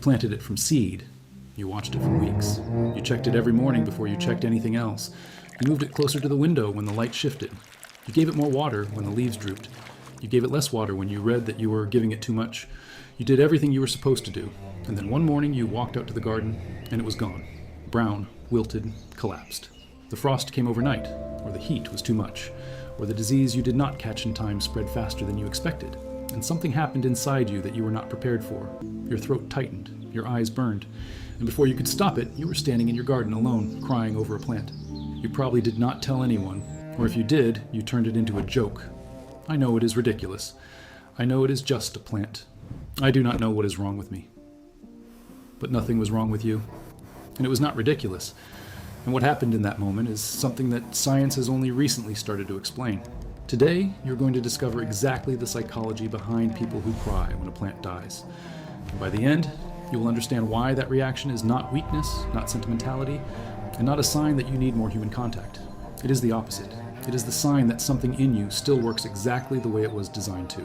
planted it from seed. You watched it for weeks. You checked it every morning before you checked anything else. You moved it closer to the window when the light shifted. You gave it more water when the leaves drooped. You gave it less water when you read that you were giving it too much. You did everything you were supposed to do. And then one morning you walked out to the garden and it was gone. Brown, wilted, collapsed. The frost came overnight, or the heat was too much, or the disease you did not catch in time spread faster than you expected. And something happened inside you that you were not prepared for. Your throat tightened, your eyes burned, and before you could stop it, you were standing in your garden alone, crying over a plant. You probably did not tell anyone, or if you did, you turned it into a joke. I know it is ridiculous. I know it is just a plant. I do not know what is wrong with me. But nothing was wrong with you, and it was not ridiculous. And what happened in that moment is something that science has only recently started to explain. Today, you're going to discover exactly the psychology behind people who cry when a plant dies. And by the end, you will understand why that reaction is not weakness, not sentimentality, and not a sign that you need more human contact. It is the opposite. It is the sign that something in you still works exactly the way it was designed to.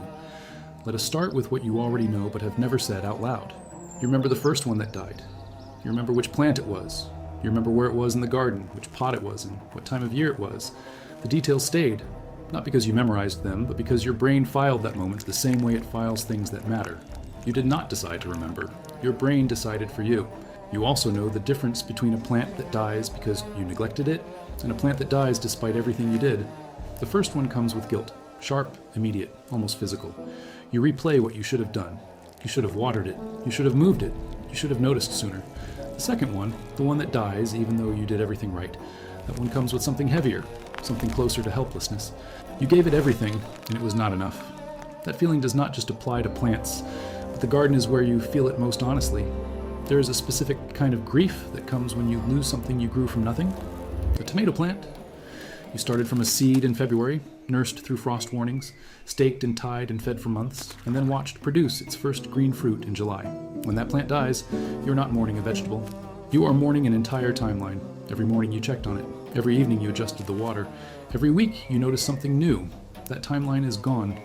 Let us start with what you already know but have never said out loud. You remember the first one that died. You remember which plant it was. You remember where it was in the garden, which pot it was in, what time of year it was. The details stayed, not because you memorized them, but because your brain filed that moment the same way it files things that matter. You did not decide to remember. Your brain decided for you. You also know the difference between a plant that dies because you neglected it and a plant that dies despite everything you did. The first one comes with guilt, sharp, immediate, almost physical. You replay what you should have done. You should have watered it. You should have moved it. You should have noticed sooner. The second one, the one that dies even though you did everything right, that one comes with something heavier, something closer to helplessness. You gave it everything, and it was not enough. That feeling does not just apply to plants, but the garden is where you feel it most honestly. There is a specific kind of grief that comes when you lose something you grew from nothing. The tomato plant. You started from a seed in February, nursed through frost warnings, staked and tied and fed for months, and then watched produce its first green fruit in July. When that plant dies, you're not mourning a vegetable. You are mourning an entire timeline. Every morning you checked on it. Every evening you adjusted the water. Every week you noticed something new. That timeline is gone,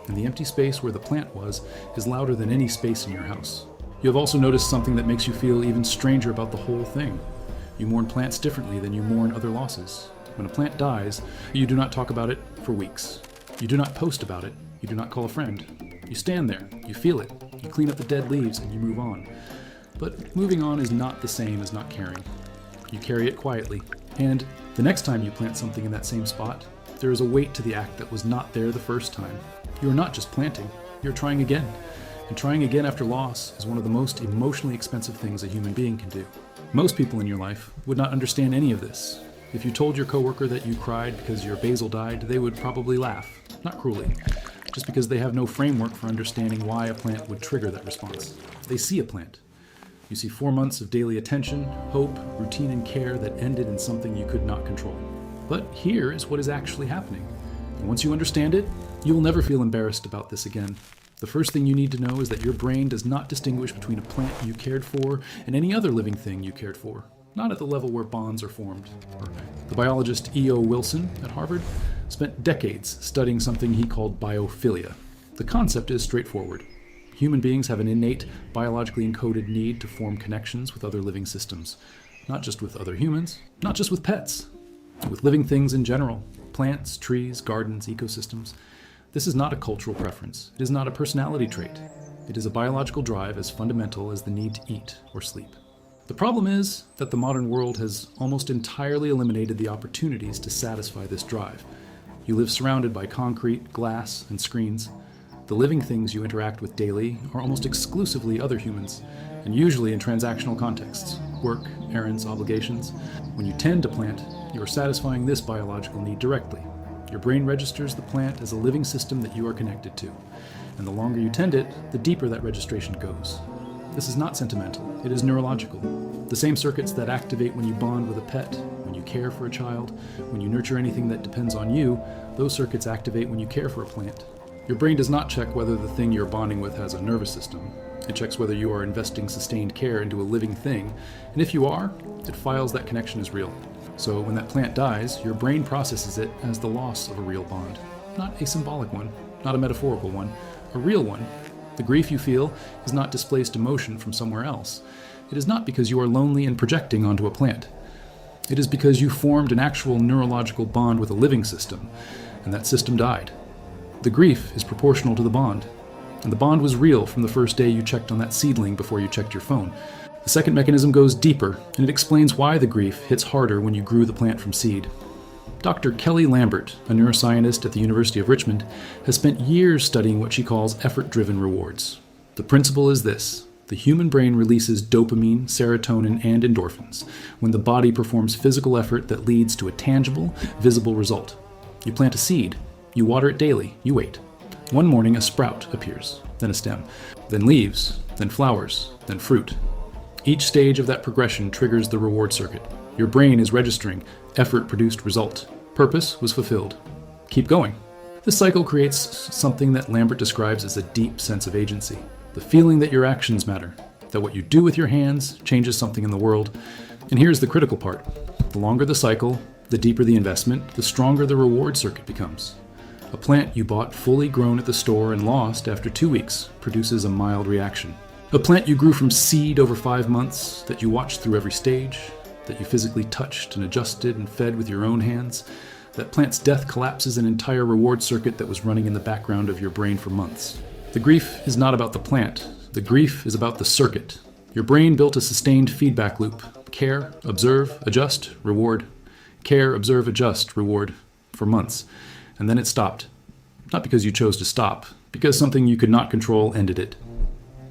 and the empty space where the plant was is louder than any space in your house. You have also noticed something that makes you feel even stranger about the whole thing. You mourn plants differently than you mourn other losses. When a plant dies, you do not talk about it for weeks. You do not post about it. You do not call a friend. You stand there, you feel it, you clean up the dead leaves, and you move on. But moving on is not the same as not caring. You carry it quietly, and the next time you plant something in that same spot, there is a weight to the act that was not there the first time. You are not just planting, you're trying again. And trying again after loss is one of the most emotionally expensive things a human being can do. Most people in your life would not understand any of this. If you told your coworker that you cried because your basil died, they would probably laugh, not cruelly, just because they have no framework for understanding why a plant would trigger that response. They see a plant. You see 4 months of daily attention, hope, routine, and care that ended in something you could not control. But here is what is actually happening. And once you understand it, you will never feel embarrassed about this again. The first thing you need to know is that your brain does not distinguish between a plant you cared for and any other living thing you cared for. Not at the level where bonds are formed. The biologist E.O. Wilson at Harvard spent decades studying something he called biophilia. The concept is straightforward. Human beings have an innate, biologically encoded need to form connections with other living systems. Not just with other humans, not just with pets, with living things in general. Plants, trees, gardens, ecosystems. This is not a cultural preference. It is not a personality trait. It is a biological drive as fundamental as the need to eat or sleep. The problem is that the modern world has almost entirely eliminated the opportunities to satisfy this drive. You live surrounded by concrete, glass, and screens. The living things you interact with daily are almost exclusively other humans, and usually in transactional contexts, work, errands, obligations. When you tend to plant, you are satisfying this biological need directly. Your brain registers the plant as a living system that you are connected to, and the longer you tend it, the deeper that registration goes. This is not sentimental, it is neurological. The same circuits that activate when you bond with a pet, when you care for a child, when you nurture anything that depends on you, those circuits activate when you care for a plant. Your brain does not check whether the thing you're bonding with has a nervous system. It checks whether you are investing sustained care into a living thing, and if you are, it files that connection as real. So when that plant dies, your brain processes it as the loss of a real bond. Not a symbolic one, not a metaphorical one, a real one. The grief you feel is not displaced emotion from somewhere else. It is not because you are lonely and projecting onto a plant. It is because you formed an actual neurological bond with a living system, and that system died. The grief is proportional to the bond, and the bond was real from the first day you checked on that seedling before you checked your phone. The second mechanism goes deeper, and it explains why the grief hits harder when you grew the plant from seed. Dr. Kelly Lambert, a neuroscientist at the University of Richmond, has spent years studying what she calls effort-driven rewards. The principle is this: the human brain releases dopamine, serotonin, and endorphins when the body performs physical effort that leads to a tangible, visible result. You plant a seed, you water it daily, you wait. One morning a sprout appears, then a stem, then leaves, then flowers, then fruit. Each stage of that progression triggers the reward circuit. Your brain is registering effort produced result. Purpose was fulfilled. Keep going. This cycle creates something that Lambert describes as a deep sense of agency. The feeling that your actions matter, that what you do with your hands changes something in the world. And here's the critical part. The longer the cycle, the deeper the investment, the stronger the reward circuit becomes. A plant you bought fully grown at the store and lost after 2 weeks produces a mild reaction. A plant you grew from seed over 5 months, that you watched through every stage, that you physically touched and adjusted and fed with your own hands, that plant's death collapses an entire reward circuit that was running in the background of your brain for months. The grief is not about the plant. The grief is about the circuit. Your brain built a sustained feedback loop. Care, observe, adjust, reward. Care, observe, adjust, reward, for months. And then it stopped. Not because you chose to stop, because something you could not control ended it.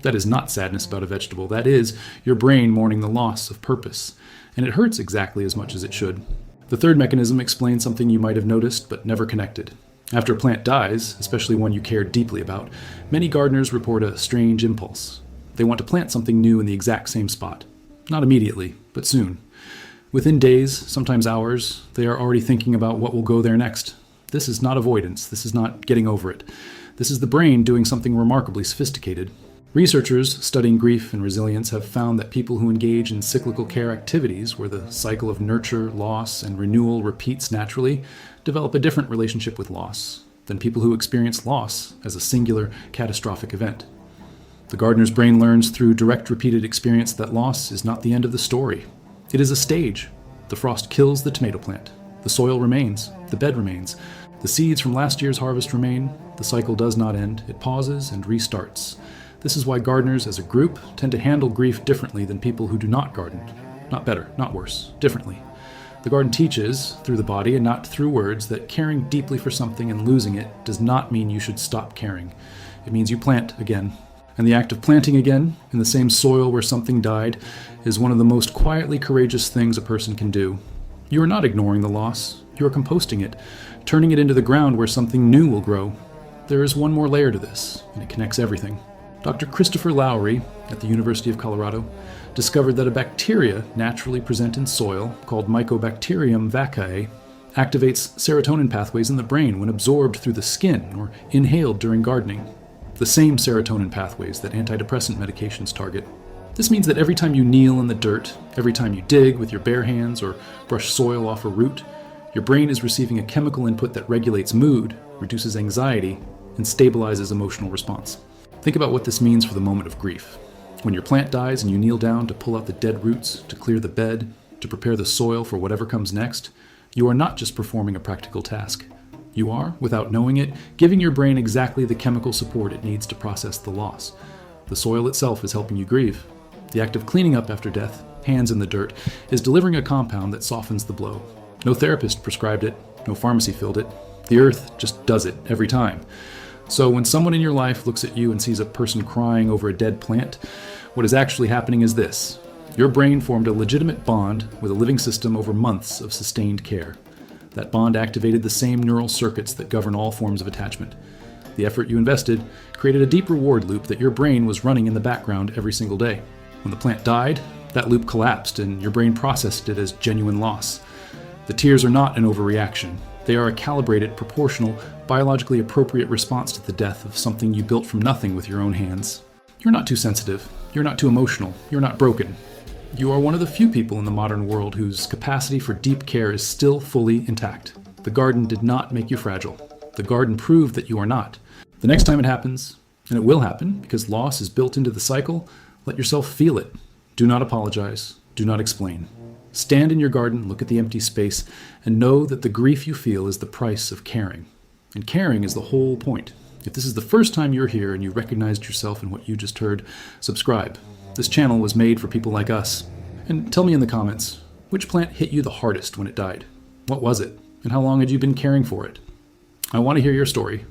That is not sadness about a vegetable. That is your brain mourning the loss of purpose. And it hurts exactly as much as it should. The third mechanism explains something you might have noticed but never connected. After a plant dies, especially one you care deeply about, many gardeners report a strange impulse. They want to plant something new in the exact same spot. Not immediately, but soon. Within days, sometimes hours, they are already thinking about what will go there next. This is not avoidance. This is not getting over it. This is the brain doing something remarkably sophisticated. Researchers studying grief and resilience have found that people who engage in cyclical care activities, where the cycle of nurture, loss, and renewal repeats naturally, develop a different relationship with loss than people who experience loss as a singular, catastrophic event. The gardener's brain learns through direct repeated experience that loss is not the end of the story. It is a stage. The frost kills the tomato plant. The soil remains. The bed remains. The seeds from last year's harvest remain. The cycle does not end. It pauses and restarts. This is why gardeners as a group tend to handle grief differently than people who do not garden. Not better, not worse, differently. The garden teaches, through the body and not through words, that caring deeply for something and losing it does not mean you should stop caring. It means you plant again. And the act of planting again, in the same soil where something died, is one of the most quietly courageous things a person can do. You are not ignoring the loss. You are composting it, turning it into the ground where something new will grow. There is one more layer to this, and it connects everything. Dr. Christopher Lowry at the University of Colorado discovered that a bacteria naturally present in soil, called Mycobacterium vaccae, activates serotonin pathways in the brain when absorbed through the skin or inhaled during gardening. The same serotonin pathways that antidepressant medications target. This means that every time you kneel in the dirt, every time you dig with your bare hands or brush soil off a root, your brain is receiving a chemical input that regulates mood, reduces anxiety, and stabilizes emotional response. Think about what this means for the moment of grief. When your plant dies and you kneel down to pull out the dead roots, to clear the bed, to prepare the soil for whatever comes next, you are not just performing a practical task. You are, without knowing it, giving your brain exactly the chemical support it needs to process the loss. The soil itself is helping you grieve. The act of cleaning up after death, hands in the dirt, is delivering a compound that softens the blow. No therapist prescribed it, no pharmacy filled it. The earth just does it every time. So when someone in your life looks at you and sees a person crying over a dead plant, what is actually happening is this. Your brain formed a legitimate bond with a living system over months of sustained care. That bond activated the same neural circuits that govern all forms of attachment. The effort you invested created a deep reward loop that your brain was running in the background every single day. When the plant died, that loop collapsed and your brain processed it as genuine loss. The tears are not an overreaction. They are a calibrated, proportional, biologically appropriate response to the death of something you built from nothing with your own hands. You're not too sensitive. You're not too emotional. You're not broken. You are one of the few people in the modern world whose capacity for deep care is still fully intact. The garden did not make you fragile. The garden proved that you are not. The next time it happens, And it will happen because loss is built into the cycle. Let yourself feel it. Do not apologize. Do not explain. Stand in your garden, look at the empty space, and know that the grief you feel is the price of caring. And caring is the whole point. If this is the first time you're here and you recognized yourself in what you just heard, subscribe. This channel was made for people like us. And tell me in the comments, which plant hit you the hardest when it died? What was it? And how long had you been caring for it? I want to hear your story.